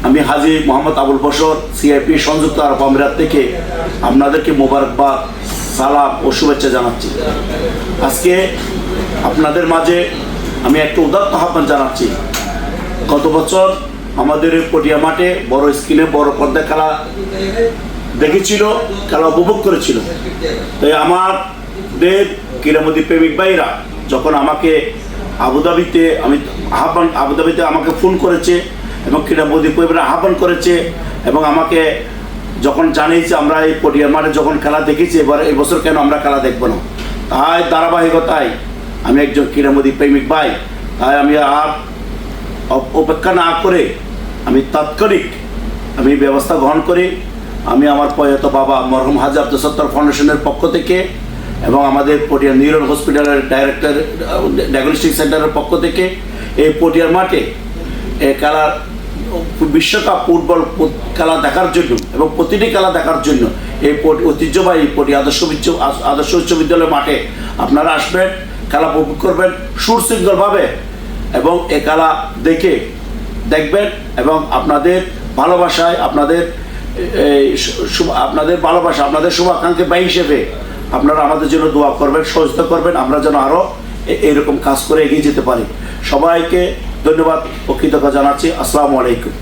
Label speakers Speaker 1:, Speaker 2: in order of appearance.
Speaker 1: আমি হাজী মোহাম্মদ আবুল বশর, সিআইপি সংযুক্ত আরব আমিরাত থেকে আপনাদেরকে মোবারকবাদ, সালাম ও শুভেচ্ছা জানাচ্ছি। আজকে আপনাদের মাঝে আমি একটা উদাত্ত আহ্বান জানাচ্ছি। গত বছর আমাদের পটিয়া মাঠে বড় স্ক্রিনে বড় পর্দায় খেলা দেখেছিল, খেলা উপভোগ করেছিল। তাই আমাদের ক্রীড়ামোদী প্রেমিক ভাইরা যখন আমাকে আবুধাবিতে আমাকে ফোন করেছে এবং ক্রীড়ামোদী পরিবারে আহ্বান করেছে এবং আমাকে যখন জানিয়েছে আমরা এই পটিয়া মাঠে যখন খেলা দেখেছি, এবার এই বছর কেন আমরা খেলা দেখব না, তাই ধারাবাহিকতায় আমি একজন ক্রীড়ামোদী প্রেমিক ভাই, তাই আমি আর অপেক্ষা না করে আমি তাৎক্ষণিক ব্যবস্থা গ্রহণ করি। আমি আমার প্রয়াত বাবা মরহুম হাজী আব্দুল সত্তার ফাউন্ডেশনের পক্ষ থেকে এবং আমাদের পটিয়া নিউরন হসপিটালের ডাইরেক্টর ডায়াগনস্টিক সেন্টারের পক্ষ থেকে এই পটিয়ার মাঠে এই খেলার বিশ্বকাপ ফুটবল খেলা দেখার জন্য এবং প্রতিটি খেলা দেখার জন্য এই ঐতিহ্যবাহী পটিয়া আদর্শ উচ্চ বিদ্যালয়ের মাঠে আপনারা আসবেন, খেলা উপভোগ করবেন সুশৃঙ্খলভাবে এবং এই খেলা দেখবেন এবং আপনাদের ভালোবাসায় আপনাদের শুভাকাঙ্ক্ষী ভাই হিসেবে আপনারা আমাদের জন্য দোয়া করবেন, সহযোগিতা করবেন, আমরা যেন আরও এইরকম কাজ করে এগিয়ে যেতে পারি। সবাইকে ধন্যবাদ ও কৃতজ্ঞতা জানাচ্ছি। আসসালামু আলাইকুম।